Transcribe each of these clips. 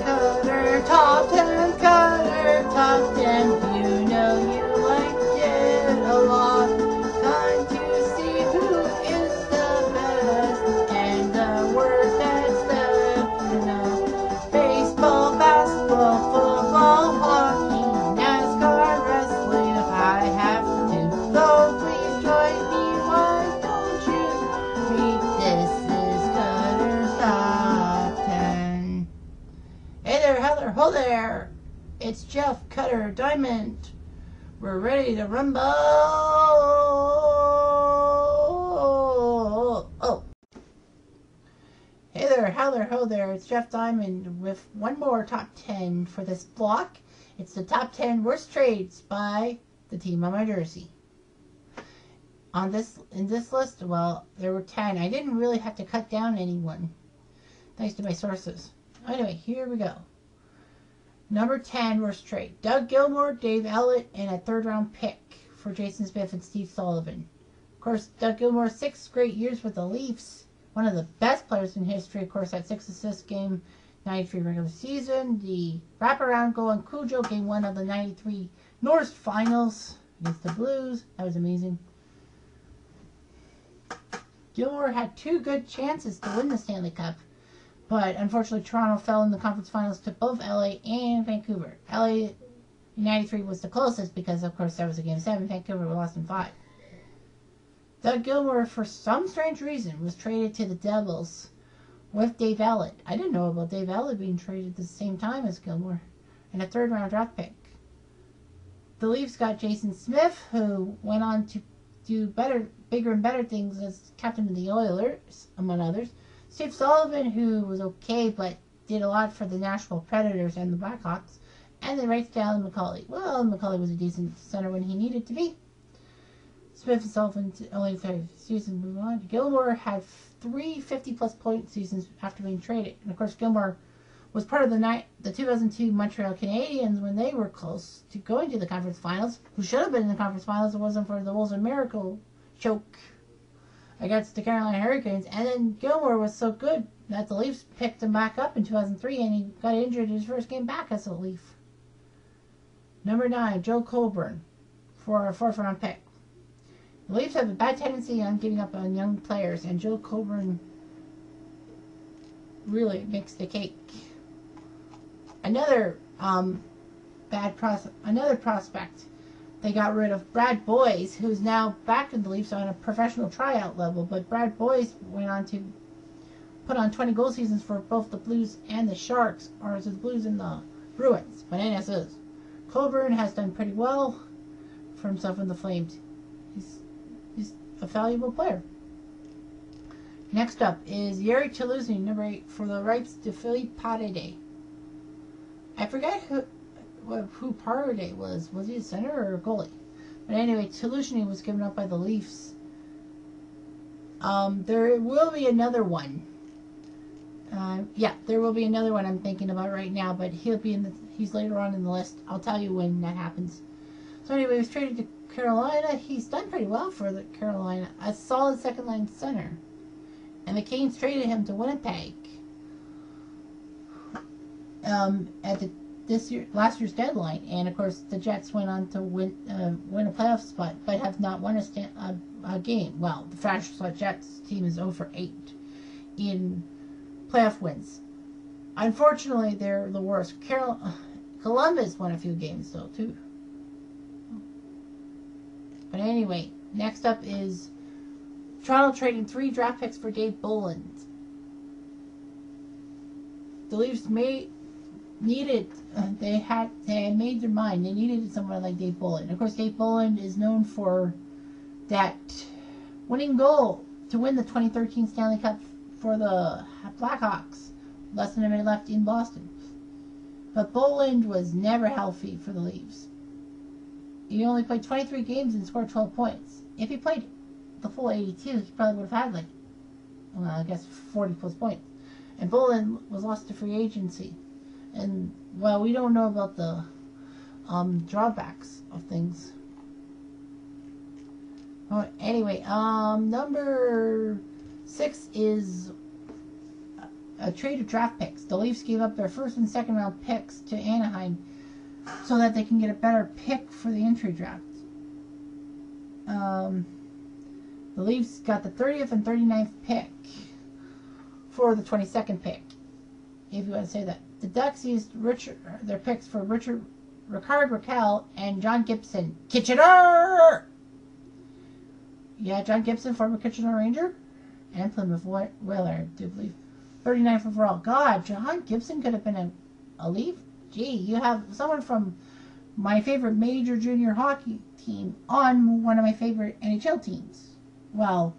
Cutter top 10, Cutter top 10. You know you liked it a lot. Time to see who is the best and the worst at stuff. You know, baseball, basketball, football, hockey, NASCAR, wrestling. If I have to, so please join me. Why don't you read? This is Cutter's top 10. Hey there, Heather, ho there! It's Jeff, Cutter, Diamond. We're ready to rumble! Oh. Hey there, how there, ho there, it's Jeff Diamond with one more top 10 for this block. It's the top 10 worst trades by the team on my jersey. In this list, well, there were 10. I didn't really have to cut down anyone, thanks to my sources. Anyway, here we go. Number 10 worst trade. Doug Gilmour, Dave Ellett, and a third-round pick for Jason Smith and Steve Sullivan. Of course, Doug Gilmour, 6 great years with the Leafs. One of the best players in history. Of course, that 6-assist game, 93 regular season. The wraparound goal in Cujo, game 1 of the 93 Norris Finals against the Blues. That was amazing. Gilmour had 2 good chances to win the Stanley Cup. But unfortunately, Toronto fell in the conference finals to both LA and Vancouver. LA in 93 was the closest because, of course, that was a game 7. Vancouver lost in 5. Doug Gilmour, for some strange reason, was traded to the Devils with Dave Ellett. I didn't know about Dave Ellett being traded at the same time as Gilmour, and a third-round draft pick. The Leafs got Jason Smith, who went on to do bigger and better things as captain of the Oilers, among others. Steve Sullivan, who was okay but did a lot for the Nashville Predators and the Blackhawks. And then right down McCauley. Well, McCauley was a decent center when he needed to be. Smith and Sullivan only 5 seasons moved on. Gilmour had 3 50-plus point seasons after being traded. And of course, Gilmour was part of the 2002 Montreal Canadiens when they were close to going to the conference finals, who should have been in the conference finals if it wasn't for the Wolves of Miracle choke against the Carolina Hurricanes. And then Gilmour was so good that the Leafs picked him back up in 2003, and he got injured his first game back as a Leaf. Number 9, Joe Colburn for a 4th-round pick. The Leafs have a bad tendency on giving up on young players, and Joe Colburn really makes the cake. Another prospect. They got rid of Brad Boyes, who's now back in the Leafs on a professional tryout level. But Brad Boyes went on to put on 20 goal seasons for both the Blues and the Sharks, or is it the Blues and the Bruins? But NSS. Colburn has done pretty well for himself in the Flames. He's a valuable player. Next up is Yuri Chaluzny, number 8, for the rights to Philippe Paredes. I forget who Paredes was. Was he a center or a goalie? But anyway, Chaluzny was given up by the Leafs. There will be another one. There will be another one I'm thinking about right now, but he's later on in the list. I'll tell you when that happens. So anyway, he was traded to Carolina. He's done pretty well for the Carolina. A solid second-line center. And the Canes traded him to Winnipeg at last year's deadline. And of course, the Jets went on to win a playoff spot, but have not won a game. Well, the Fractional Jets team is 0-for-8 in playoff wins. Unfortunately, they're the worst. Columbus won a few games though too. But anyway, next up is Toronto trading 3 draft picks for Dave Bolland. The Leafs they had made their mind. They needed someone like Dave Bolland. Of course, Dave Bolland is known for that winning goal to win the 2013 Stanley Cup for the Blackhawks. Less than a minute left in Boston. But Bolland was never healthy for the Leafs. He only played 23 games and scored 12 points. If he played the full 82, he probably would have had 40 plus points. And Bolland was lost to free agency. And, well, we don't know about the drawbacks of things. Oh, anyway, number 6 is a trade of draft picks. The Leafs gave up their first and second round picks to Anaheim so that they can get a better pick for the entry draft. The Leafs got the 30th and 39th pick for the 22nd pick, if you want to say that. The Ducks used their picks for Ricard Raquel and John Gibson. Kitchener! Yeah, John Gibson, former Kitchener Ranger, and Plymouth Whaler, I do believe. 39th overall. God, John Gibson could have been a Leaf? Gee, you have someone from my favorite major junior hockey team on one of my favorite NHL teams. Well,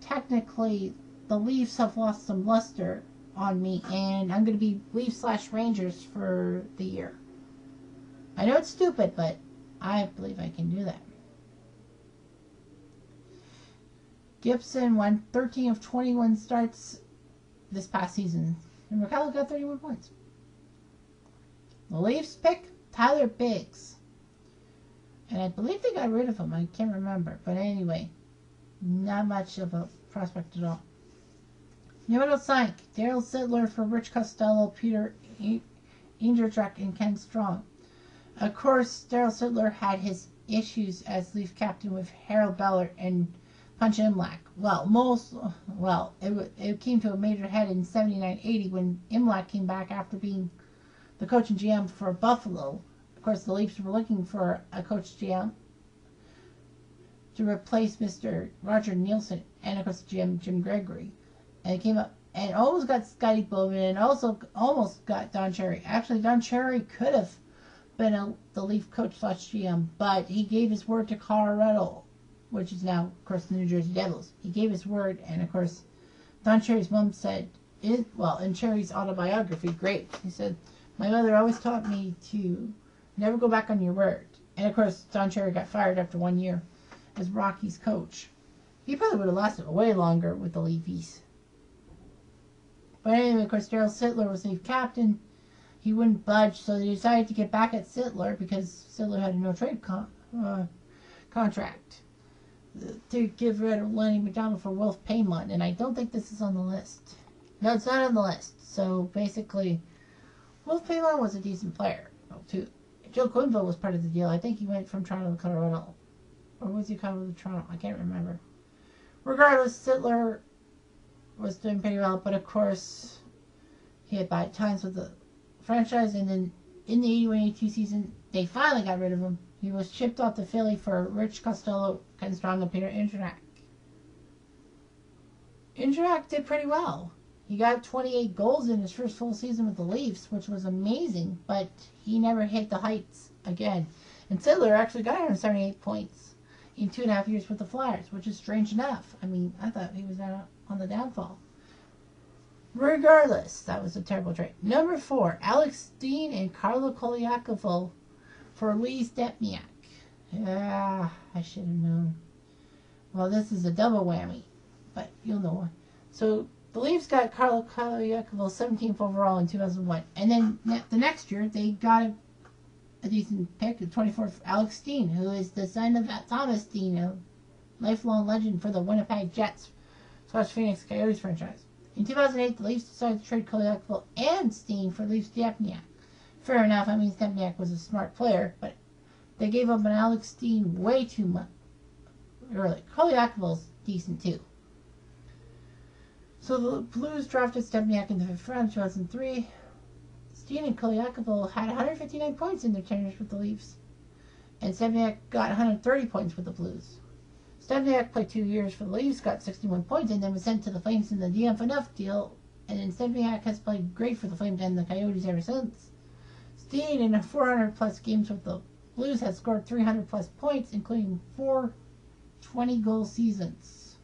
technically, the Leafs have lost some luster on me, and I'm going to be Leafs/Rangers for the year. I know it's stupid, but I believe I can do that. Gibson won 13 of 21 starts this past season, and Raquel got 31 points. The Leafs pick Tyler Biggs, and I believe they got rid of him. I can't remember, but anyway, not much of a prospect at all. Newell Sank, Daryl Sittler for Rich Costello, Peter Inderdrack, and Ken Strong. Of course, Daryl Sittler had his issues as Leaf captain with Harold Beller and Punch Imlach. It came to a major head in 79-80 when Imlach came back after being the coach and GM for Buffalo. Of course, the Leafs were looking for a coach GM to replace Mr. Roger Nielsen and, of course, GM Jim Gregory. And it came up and almost got Scotty Bowman and also almost got Don Cherry. Actually, Don Cherry could have been the Leaf coach/GM, but he gave his word to Colorado, which is now, of course, the New Jersey Devils. He gave his word, and, of course, Don Cherry's mom said, in Cherry's autobiography, great. He said, my mother always taught me to never go back on your word. And, of course, Don Cherry got fired after 1 year as Rocky's coach. He probably would have lasted way longer with the Leafs. But anyway, of course, Daryl Sittler was Leaf captain. He wouldn't budge, so they decided to get back at Sittler because Sittler had a no-trade contract to give rid of Lenny McDonald for Wolf Paymont, and I don't think this is on the list. No, it's not on the list. So basically, Wolf Paymont was a decent player, too. Joe Quenneville was part of the deal. I think he went from Toronto to Colorado. Or was he Colorado to Toronto? I can't remember. Regardless, Sittler was doing pretty well, but of course, he had bad times with the franchise, and then in the 81-82 season, they finally got rid of him. He was shipped off to Philly for Rich Costello, Ken Strong, and Peter Inderdrack. Inderdrack did pretty well. He got 28 goals in his first full season with the Leafs, which was amazing, but he never hit the heights again. And Sittler actually got 178 points in 2.5 years with the Flyers, which is strange enough. I mean, I thought he was on the downfall. Regardless, that was a terrible trade. Number 4, Alex Steen and Carlo Koliakovo for Lee Stempniak. Yeah, I should have known. Well, this is a double whammy, but you'll know why. So, the Leafs got Carlo Koliakovo 17th overall in 2001. And then the next year, they got a decent pick, the 24th, Alex Steen, who is the son of Thomas Steen, a lifelong legend for the Winnipeg Jets / Phoenix Coyotes franchise. In 2008, the Leafs decided to trade Koliakovo and Steen for Leaf Stempniak. Fair enough, I mean, Stempniak was a smart player, but they gave up on Alex Steen way too much early. Koliakovo's decent, too. So the Blues drafted Stempniak in the 5th round in 2003. Steen and Koliakovo had 159 points in their tenures with the Leafs, and Stempniak got 130 points with the Blues. Stempniak played 2 years for the Leafs, got 61 points, and then was sent to the Flames in the DMF deal, and then Stempniak has played great for the Flames and the Coyotes ever since. Steen, in 400-plus games with the Blues, has scored 300-plus points, including 4 20-goal seasons.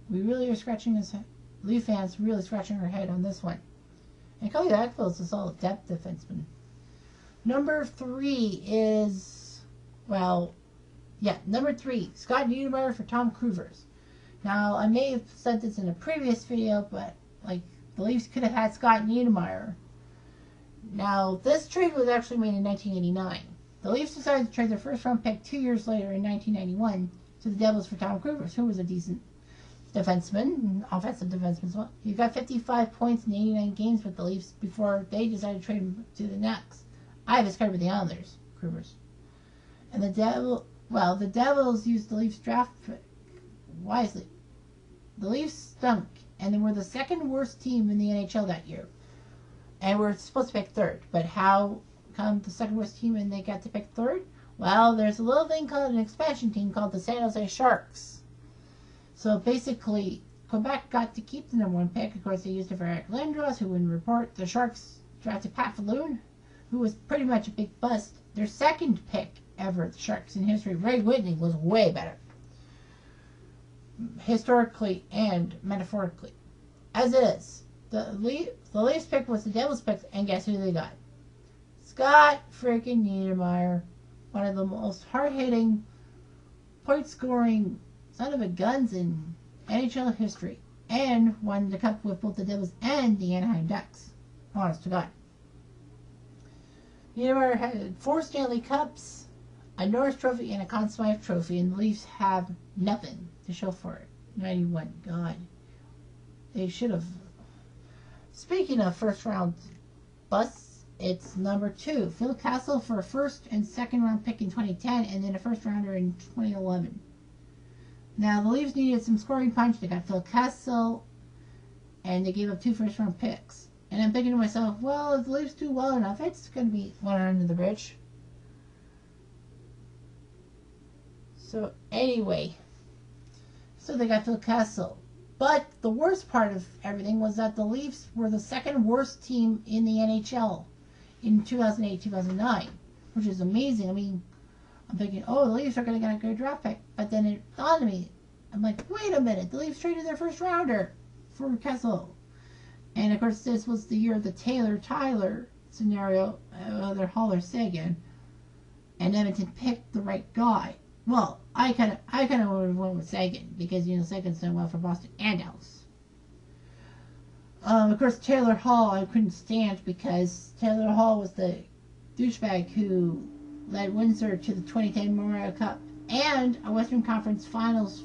We really are scratching his head. Leaf fans really scratching our head on this one. And Koliakovo is a solid depth defenseman. Number 3 is, number 3, Scott Niedermayer for Tom Kruvers. Now, I may have said this in a previous video, but, the Leafs could have had Scott Niedermayer. Now, this trade was actually made in 1989. The Leafs decided to trade their first round pick 2 years later in 1991 to the Devils for Tom Krugers, who was a decent defenseman, offensive defenseman as well. He got 55 points in 89 games with the Leafs before they decided to trade him to the Canucks. I have his card with the Islanders, Krugers. And the Devils used the Leafs draft pick wisely. The Leafs stunk, and they were the second worst team in the NHL that year. And were supposed to pick third. But how come the second worst team and they got to pick third? Well, there's a little thing called an expansion team called the San Jose Sharks. So basically, Quebec got to keep the number one pick. Of course, they used it for Eric Lindros, who wouldn't report. The Sharks drafted Pat Falloon, who was pretty much a big bust. Their second pick ever, the Sharks in history, Ray Whitney, was way better. Historically and metaphorically. As it is, the Leafs pick was the Devils pick, and guess who they got? Scott freaking Niedermayer, one of the most hard-hitting, point-scoring son of a guns in NHL history, and won the cup with both the Devils and the Anaheim Ducks. Honest to God. Niedermayer had 4 Stanley Cups, a Norris Trophy, and a Conn Smythe Trophy, and the Leafs have nothing to show for it. 91. God. They should have. Speaking of first round busts, it's number 2. Phil Kessel for a first and second round pick in 2010, and then a first rounder in 2011. Now, the Leafs needed some scoring punch. They got Phil Kessel, and they gave up 2 first round picks. And I'm thinking to myself, well, if the Leafs do well enough, it's going to be one under the bridge. So, anyway. So they got Phil Kessel. But the worst part of everything was that the Leafs were the second worst team in the NHL in 2008-2009, which is amazing. I mean, I'm thinking, oh, the Leafs are going to get a good draft pick. But then it dawned on me. I'm like, wait a minute. The Leafs traded their first rounder for Kessel. And, of course, this was the year of the Taylor-Tyler scenario. Their Haller Sagan. And Edmonton picked the right guy. Well, I kind of would have went with Sagan because, Sagan's done well for Boston and Dallas. Of course, Taylor Hall I couldn't stand because Taylor Hall was the douchebag who led Windsor to the 2010 Memorial Cup and a Western Conference Finals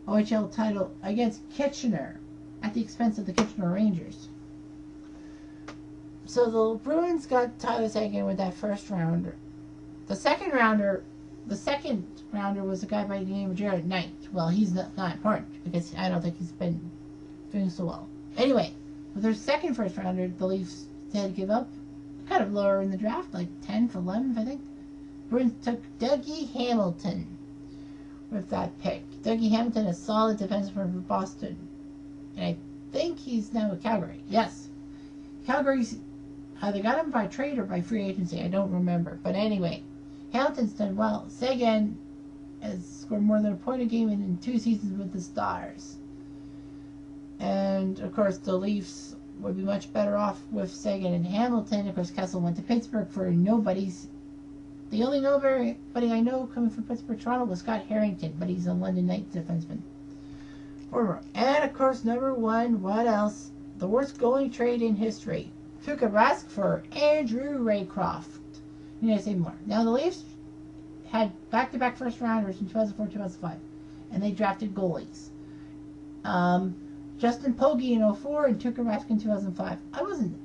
OHL title against Kitchener at the expense of the Kitchener Rangers. So the Bruins got Tyler Sagan with that first rounder. The second rounder was a guy by the name of Jared Knight. Well, he's not important because I don't think he's been doing so well. Anyway, with their second first rounder, the Leafs had to give up kind of lower in the draft, like 10th, 11th, I think. Bruins took Dougie Hamilton with that pick. Dougie Hamilton, a solid defenseman for Boston. And I think he's now with Calgary. Yes. Calgary's either got him by trade or by free agency. I don't remember. But anyway, Hamilton's done well. Sagan has scored more than a point a game in 2 seasons with the Stars. And, of course, the Leafs would be much better off with Sagan and Hamilton. Of course, Kessel went to Pittsburgh for nobodies. The only nobody I know coming from Pittsburgh, Toronto was Scott Harrington, but he's a London Knights defenseman. And, of course, number 1, what else? The worst goalie trade in history. Tuukka Rask for Andrew Raycroft. You need to say more. Now, the Leafs had back-to-back first-rounders in 2004-2005, and they drafted goalies. Justin Pogge in 2004 and Tuukka Rask in 2005. I wasn't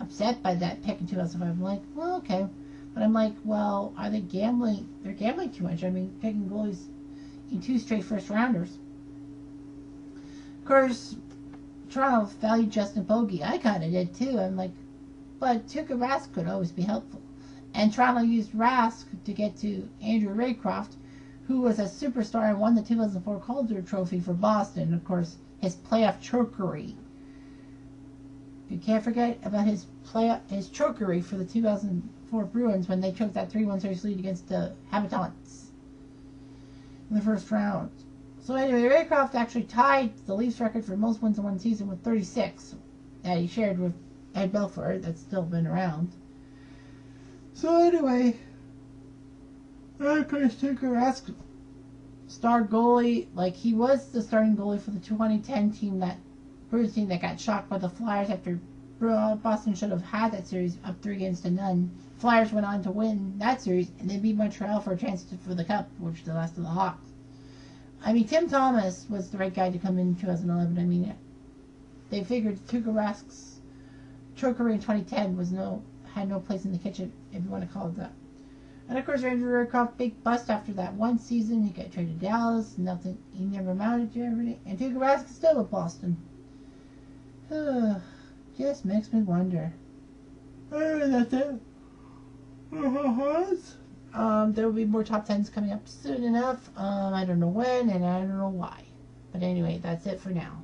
upset by that pick in 2005. I'm like, well, okay. But I'm like, well, are they gambling? They're gambling too much. I mean, picking goalies in 2 straight first-rounders. Of course, Toronto valued Justin Pogge. I kind of did, too. I'm like, but Tuukka Rask could always be helpful. And Toronto used Rask to get to Andrew Raycroft, who was a superstar and won the 2004 Calder Trophy for Boston. Of course, his playoff chokery. You can't forget about his chokery for the 2004 Bruins when they took that 3-1 series lead against the Habitants in the first round. So anyway, Raycroft actually tied the Leafs record for most wins in one season with 36 that he shared with Ed Belfour, that's still been around. So anyway, of course, Tuukka Rask, star goalie, like he was the starting goalie for the 2010 team, that Bruins team that got shocked by the Flyers after Boston should have had that series up 3-0. Flyers went on to win that series and then beat Montreal for a chance for the Cup, which the last of the Hawks. I mean, Tim Thomas was the right guy to come in 2011. I mean, they figured Tuukka Rask's trickery in 2010 had no place in the kitchen, if you want to call it that. And of course, Andrew Raycroft, big bust after that one season. He got traded to Dallas. Nothing. He never amounted to everything. And Tuukka Rask is still with Boston. Just makes me wonder. That's it. There will be more top 10s coming up soon enough. I don't know when and I don't know why. But anyway, that's it for now.